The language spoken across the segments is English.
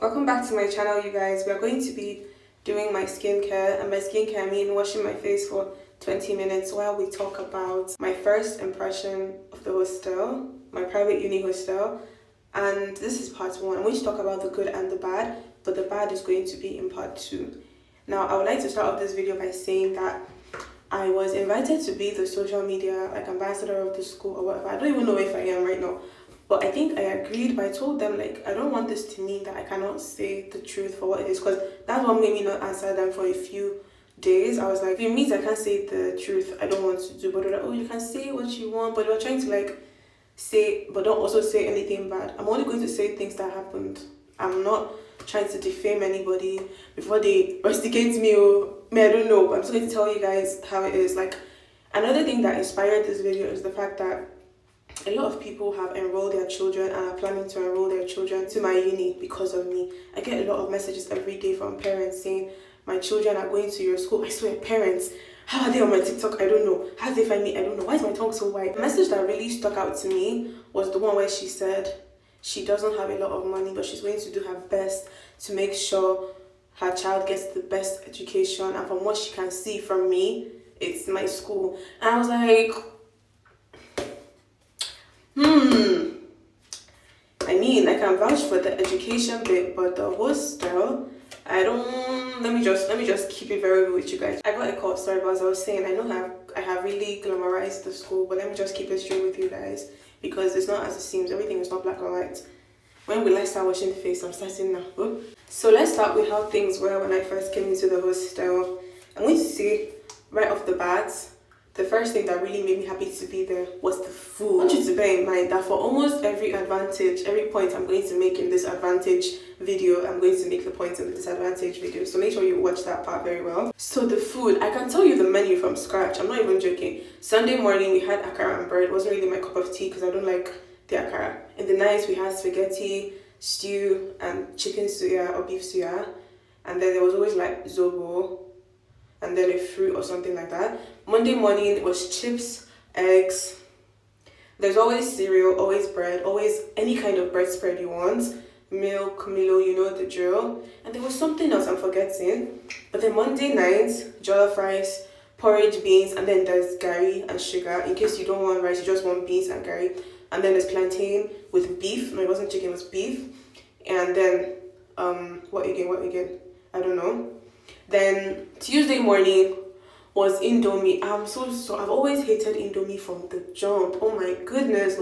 Welcome back to my channel, you guys. We are going to be doing my skincare, and by skincare I mean washing my face for 20 minutes while we talk about my first impression of the hostel, my private uni hostel. And this is part 1. I'm going to talk about the good and the bad, but the bad is going to be in part 2. Now, I would like to start off this video by saying that I was invited to be the social media ambassador of the school or whatever. I don't even know if I am right now. But I think I agreed, but I told them, I don't want this to mean that I cannot say the truth for what it is, because that's what made me not answer them for a few days. I was like, if it means I can't say the truth, I don't want to do. But they're like, oh, you can say what you want, but we're trying to say, but don't also say anything bad. I'm only going to say things that happened. I'm not trying to defame anybody before they rusticate me or me, I don't know, but I'm just going to tell you guys how it is. Another thing that inspired this video is the fact that a lot of people have enrolled their children and are planning to enroll their children to my uni because of me. I get a lot of messages every day from parents saying, my children are going to your school. I swear, parents, how are they on my TikTok? I don't know. How did they find me? I don't know. Why is my tongue so wide? The message that really stuck out to me was the one where she said she doesn't have a lot of money, but she's going to do her best to make sure her child gets the best education. And from what she can see from me, it's my school. And I was like, I mean, I can vouch for the education bit, but the hostel, let me just keep it very real with you guys. I got a call, sorry, but as I was saying, I have really glamorized the school, but let me just keep it straight with you guys, because it's not as it seems. Everything is not black and white. When will I start washing the face? I'm starting now. So let's start with how things were when I first came into the hostel. I'm going to say right off the bat, the first thing that really made me happy to be there was the food. I want you to bear in mind that for almost every point I'm going to make in this advantage video, I'm going to make the points in the disadvantage video. So make sure you watch that part very well. So the food, I can tell you the menu from scratch. I'm not even joking. Sunday morning we had akara and bread. It wasn't really my cup of tea because I don't like the akara. In the night we had spaghetti, stew, and chicken suya or beef suya. And then there was always zobo, and then a fruit or something like that. Monday morning it was chips, eggs. There's always cereal, always bread, always any kind of bread spread you want. Milk, Milo, you know the drill. And there was something else I'm forgetting. But then Monday night, jollof rice, porridge, beans, and then there's gari and sugar. In case you don't want rice, you just want beans and gari. And then there's plantain with beef. No, it wasn't chicken, it was beef. And then, what again? I don't know. Then Tuesday morning was Indomie. I've always hated Indomie from the jump. Oh my goodness,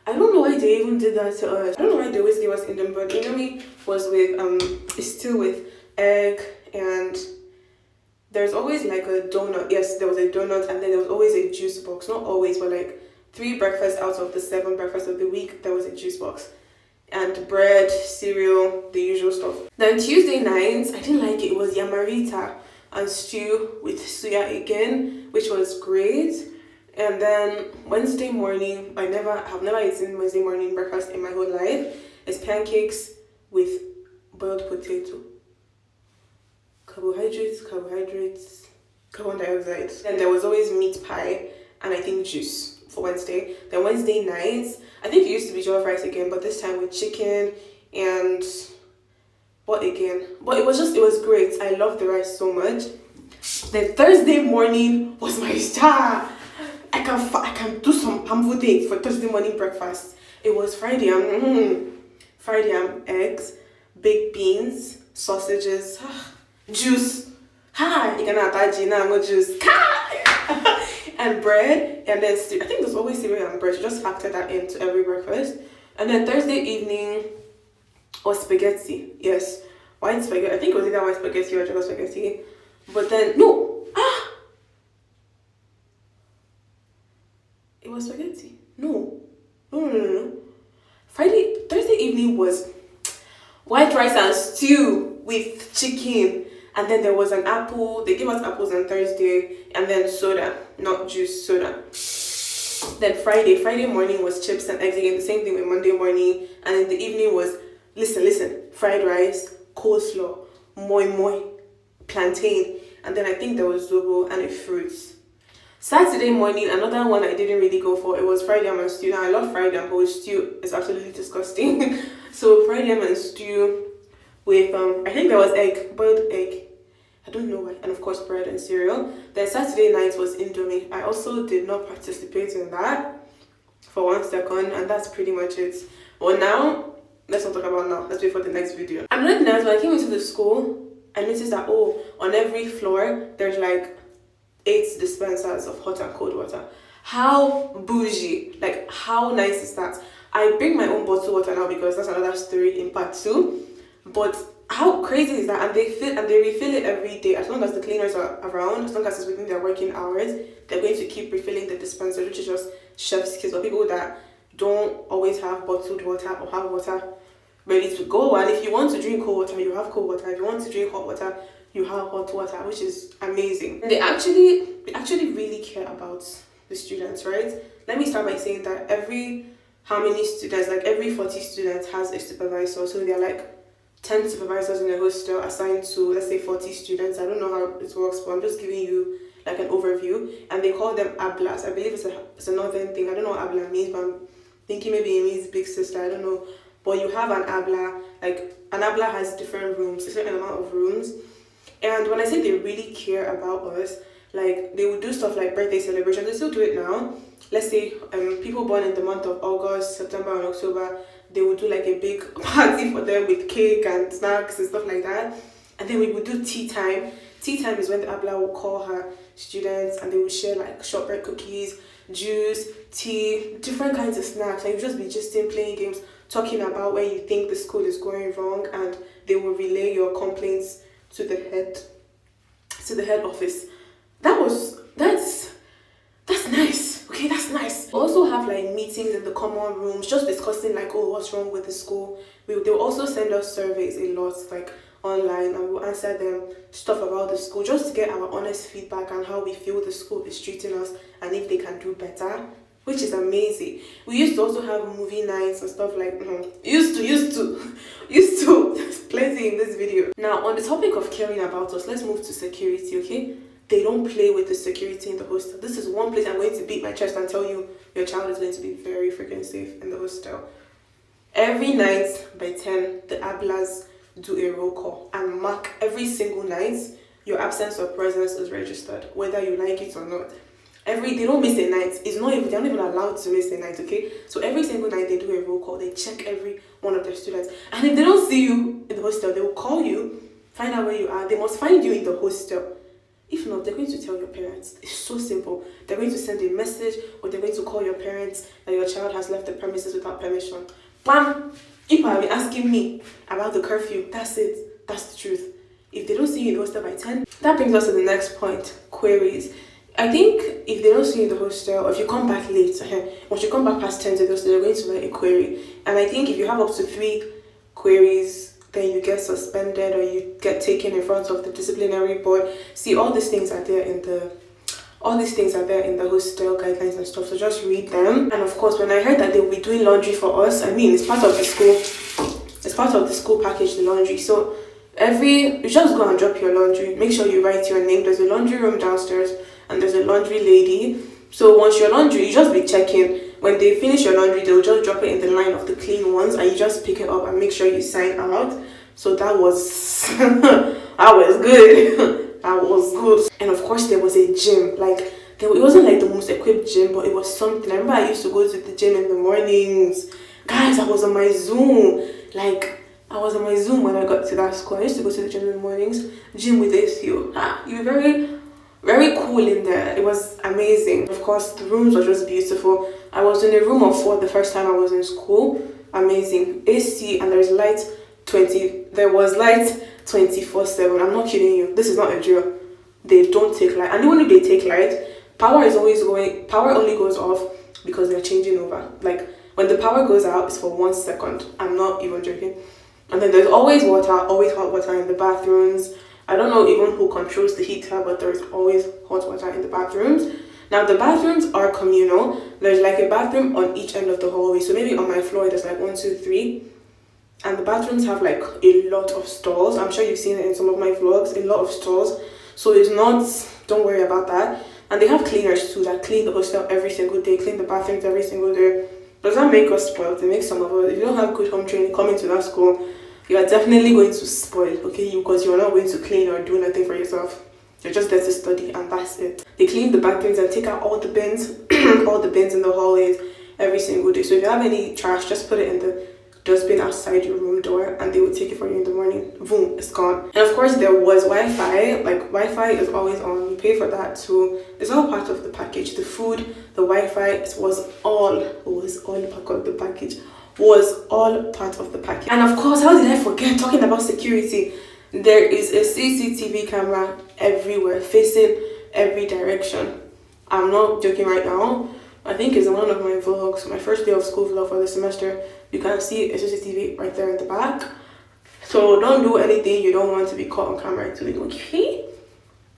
I don't know why they even did that to us. I don't know why they always gave us Indomie, but Indomie was with it's still with egg, and there's always a donut. Yes, there was a donut, and then there was always a juice box. Not always, but 3 breakfasts out of the 7 breakfasts of the week, there was a juice box. And bread, cereal, the usual stuff. Then Tuesday nights, I didn't like it. It was yamarita and stew with suya again, which was great. And then Wednesday morning, have never eaten Wednesday morning breakfast in my whole life. It's pancakes with boiled potato. Carbohydrates, carbon dioxide. And there was always meat pie and I think juice for Wednesday. Then Wednesday nights, I think it used to be jollof rice again, but this time with chicken and what again? But it was great. I love the rice so much. Then Thursday morning was my star. I can do some pampu things for Thursday morning breakfast. It was fried yam, eggs, baked beans, sausages, juice. You cannot juice. And bread, and then I think there's always cereal and bread. You just factor that into every breakfast. And then Thursday evening was spaghetti. Yes, white spaghetti. I think it was either white spaghetti or jollof spaghetti. But then it was spaghetti. No. Thursday evening was white rice and stew with chicken. And then there was an apple. They gave us apples on Thursday. And then soda, not juice, soda. Then Friday morning was chips and eggs again. The same thing with Monday morning. And in the evening was, listen, fried rice, coleslaw, moi, plantain. And then I think there was zobo and a fruit. Saturday morning, another one I didn't really go for. It was fried yam and stew. Now I love fried yam, but with stew is absolutely disgusting. So fried yam and stew with I think there was boiled egg. I don't know why, and of course bread and cereal. Then Saturday night was Indomie. I also did not participate in that for 1 second, and that's pretty much it. Well, now let's not talk about now. Let's wait for the next video. Another thing is, when I came into the school, I noticed that on every floor there's like 8 dispensers of hot and cold water. How bougie! Like, how nice is that? I bring my own bottled water now because that's another story in part 2. But how crazy is that? And they refill it every day. As long as the cleaners are around, as long as it's within their working hours, they're going to keep refilling the dispenser, which is just chef's kiss for people that don't always have bottled water or have water ready to go. And if you want to drink cold water, you have cold water. If you want to drink hot water, you have hot water, which is amazing. And they actually really care about the students, right? Let me start by saying that every 40 students has a supervisor. So there are like 10 supervisors in a hostel assigned to, let's say, 40 students. I don't know how it works, but I'm just giving you like an overview. And they call them ablas. I believe it's a northern thing. I don't know what abla means, but I'm thinking maybe it means big sister. I don't know. But you have an abla. Like, an abla has different rooms, a certain amount of rooms. And when I say they really care about us, like, they would do stuff like birthday celebrations. They still do it now. Let's say people born in the month of August, September, and October, they would do like a big party for them with cake and snacks and stuff like that. And then we would do tea time. Tea time is when the abla will call her students and they will share like shortbread cookies, juice, tea, different kinds of snacks. And you just be gisting, playing games, talking about where you think the school is going wrong, and they will relay your complaints to the head office. That's nice. Okay, that's nice. We also have like meetings in the common rooms, just discussing like, what's wrong with the school. They'll also send us surveys a lot, like online, and we'll answer them stuff about the school, just to get our honest feedback on how we feel the school is treating us and if they can do better, which is amazing. We used to also have movie nights and stuff like used to there's plenty in this video. Now, on the topic of caring about us, let's move to security. Okay, they don't play with the security in the hostel. This is one place I'm going to beat my chest and tell you your child is going to be very freaking safe in the hostel. Every night by 10, the ablas do a roll call and mark every single night. Your absence or presence is registered, whether you like it or not. They don't miss a night. They're not even allowed to miss a night, okay? So every single night they do a roll call. They check every one of their students. And if they don't see you in the hostel, they will call you, find out where you are. They must find you in the hostel. If not, they're going to tell your parents. It's so simple. They're going to send a message, or they're going to call your parents that your child has left the premises without permission. Bam! If I be asking me about the curfew, that's it. That's the truth. If they don't see you in the hostel by 10, that brings us to the next point, queries. I think if they don't see you in the hostel, or if you come back late, once you come back past 10 to the hostel, they're going to write a query. And I think if you have up to 3 queries, then you get suspended or you get taken in front of the disciplinary board. See, all these things are there in the hostel guidelines and stuff, so just read them. And of course, when I heard that they will be doing laundry for us, I mean, it's part of the school package, the laundry. So you just go and drop your laundry. Make sure you write your name. There's a laundry room downstairs and there's a laundry lady. So once your laundry, you just be checking. When they finish your laundry, they'll just drop it in the line of the clean ones, and you just pick it up and make sure you sign out. So that was that was good. That was good. And of course, there was a gym. Like, it wasn't like the most equipped gym, but it was something. I remember I used to go to the gym in the mornings. Guys, I was on my Zoom. I was on my Zoom when I got to that school. I used to go to the gym in the mornings. Gym with AC. You were very, very cool in there. It was amazing. Of course, the rooms were just beautiful. I was in a room of 4 the first time I was in school. Amazing. AC, and there was light 24/7. I'm not kidding you. This is not a drill. They don't take light. And even if they take light, power only goes off because they're changing over. Like, when the power goes out, it's for 1 second. I'm not even joking. And then there's always water, always hot water in the bathrooms. I don't know even who controls the heater, but there's always hot water in the bathrooms. Now, the bathrooms are communal. There's like a bathroom on each end of the hallway. So maybe on my floor, there's like 1, 2, 3. And the bathrooms have like a lot of stalls. I'm sure you've seen it in some of my vlogs, a lot of stalls. So it's not, don't worry about that. And they have cleaners too that clean the hostel every single day, clean the bathrooms every single day. Does that make us spoiled? It makes some of us. If you don't have good home training, come into that school you are definitely going to spoil, okay? Because you're not going to clean or do nothing for yourself. You're just there to study and that's it. They clean the bathrooms and take out all the bins, all the bins in the hallways every single day. So if you have any trash, just put it in the dustbin outside your room door and they will take it for you in the morning. Boom, it's gone. And of course there was Wi-Fi. Like Wi-Fi is always on. You pay for that too. It's all part of the package. The food, the Wi-Fi was all part of the package. Was all part of the package. And of course, how did I forget talking about security? There is a CCTV camera everywhere, facing every direction. I'm not joking right now. I think it's one of my vlogs, my first day of school vlog for the semester. You can see a CCTV right there in the back. So don't do anything you don't want to be caught on camera doing, okay?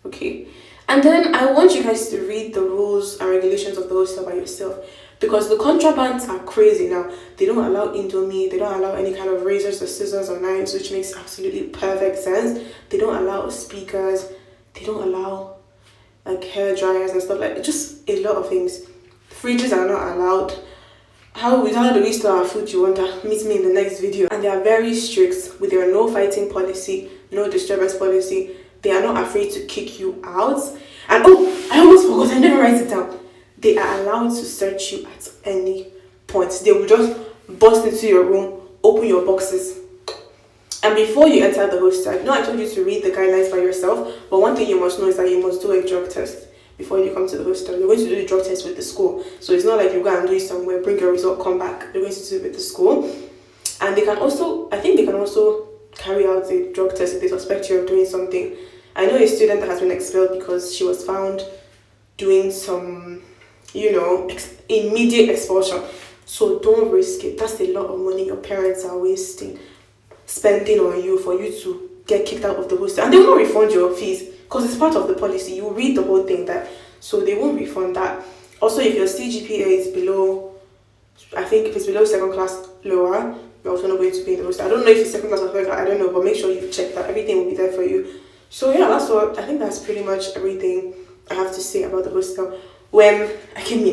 Okay. And then I want you guys to read the rules and regulations of the hostel by yourself. Because the contrabands are crazy now. They don't allow Indomie, they don't allow any kind of razors or scissors or knives, which makes absolutely perfect sense. They don't allow speakers, they don't allow like hair dryers and stuff like that. Just a lot of things. Fridges are not allowed. How do we store our food, you wonder? Meet me in the next video. And they are very strict with their no fighting policy, no disturbance policy. They are not afraid to kick you out. And oh, I almost forgot, I never write it down. They are allowed to search you at any point. They will just burst into your room, open your boxes. And before you enter the hostel, I told you to read the guidelines by yourself, but one thing you must know is that you must do a drug test before you come to the hostel. You're going to do the drug test with the school. So it's not like you go and do it somewhere, bring your result, come back. You're going to do it with the school. And they can also, I think they can also carry out a drug test if they suspect you of doing something. I know a student that has been expelled because she was found doing some, immediate expulsion. So don't risk it. That's a lot of money your parents are spending on you for you to get kicked out of the hostel. And they will not refund your fees because it's part of the policy. You read the whole thing there. So they won't refund that. Also, if your CGPA is below, I think if it's below second class lower, you're also not going to be in the hostel. I don't know if it's second class or third class, I don't know, but make sure you check that. Everything will be there for you. So yeah, I think that's pretty much everything I have to say about the hostel. When I came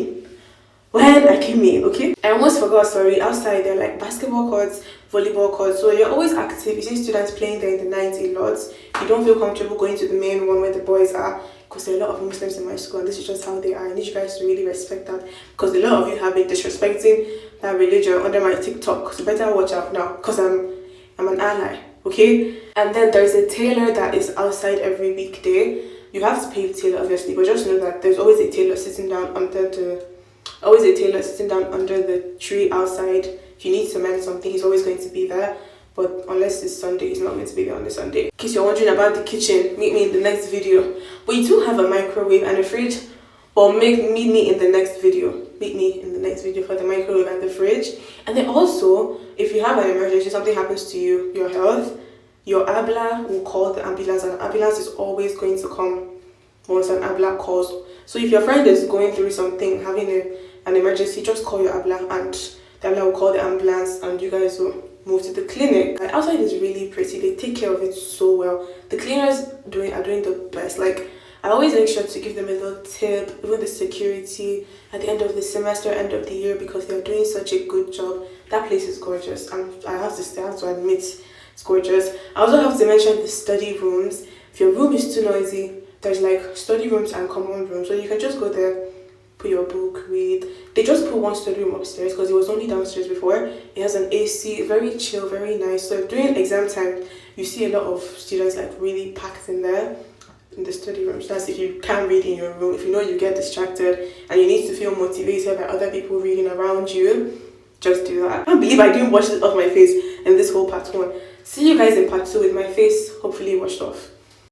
in, okay? I almost forgot, sorry, outside there are like basketball courts, volleyball courts, so you're always active. You see students playing there in the night a lot. You don't feel comfortable going to the main one where the boys are, because there are a lot of Muslims in my school and this is just how they are. I need you guys to really respect that, because a lot of you have been disrespecting that religion under my TikTok, so better watch out now, because I'm an ally, okay? And then there's a tailor that is outside every weekday. You have to pay the tailor obviously, but just know that there's always a tailor sitting down under the tree outside. If you need to mend something, he's always going to be there. But unless it's Sunday, he's not going to be there on the Sunday. In case you're wondering about the kitchen, meet me in the next video. But you do have a microwave and a fridge. Or meet me in the next video. Meet me in the next video for the microwave and the fridge. And then also, if you have an emergency, something happens to you, your health, your ABLA will call the ambulance, and ambulance is always going to come once an ABLA calls. So if your friend is going through something, having an emergency, just call your ABLA and the ABLA will call the ambulance and you guys will move to the clinic. Like, outside is really pretty. They take care of it so well. The cleaners are doing the best. Like, I always make sure to give them a little tip, even the security at the end of the semester, end of the year, because they're doing such a good job. That place is gorgeous, and I have to admit it's gorgeous. I also have to mention the study rooms. If your room is too noisy, there's like study rooms and common rooms, so you can just go there, put your book, read. They just put one study room upstairs because it was only downstairs before. It has an AC, very chill, very nice. So during exam time, you see a lot of students like really packed in there in the study rooms. That's if you can't read in your room, if you know you get distracted and you need to feel motivated by other people reading around you, just do that. I can't believe I didn't wash it off my face in this whole part 1. See you guys in part 2 with my face hopefully washed off.